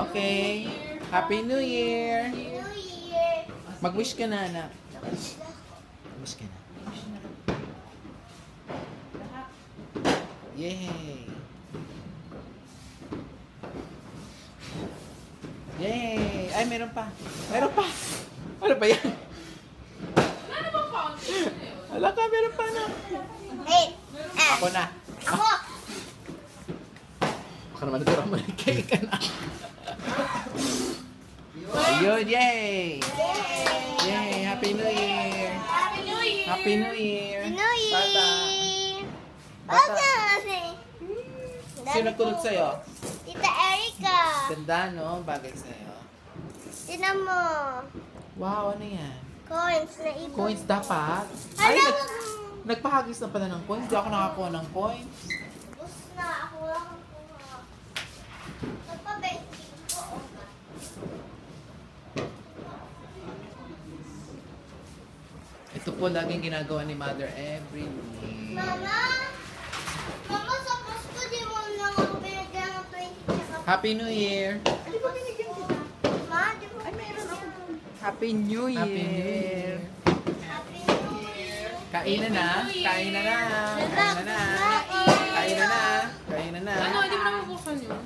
Okay. Happy New Year. New Year. Mag-wish ka na, anak. Wish ka na. Yay! Yay! Ay, meron pa. Meron pa. Ano ba yan? Ano bang fountain na yun? Hala ka, meron pa na. Hey. Ako na. Ako. Baka naman natira mo ng cake ka na. Ayun, yay! Yay! Happy New Year! Happy New Year! Happy New Year! New Bata! Year. Bata! Bata. Sino nagtulog sa'yo? Tita Erica. Ganda, no? Bagay sa'yo. Tinan mo. Wow, ano yan? Coins na ipon. Coins dapat? Alam mo. Nagpahagis na pala ng coins. Hindi ako nakakuha ng coins. Bus na. Ako lang ang kuha. Nagpa-benching ko. Ito po laging ginagawa ni Mother every week. Mama. Mama, sa Pasko di mo lang ako binigyan ng 20 tsaka. Happy New Year! Di ba binigyan kita? Ma, di ba? Ay, meron ako. Happy New Year! Happy New Year! Happy New Year. Kainan na! Kainan na! Kainan na! Kainan na! Kainan na! Ano, hindi mo na mabuksan yun?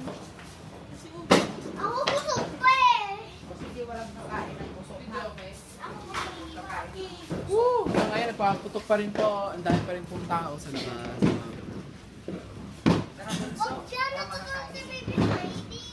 Ako busog pa eh. Hindi, okay. Ako busog pa. Woo! Ngayon, nagpaputok pa rin po. Ang dami pa rin pong tao sa labas. Huwag siya natutulog si Baby Heidi.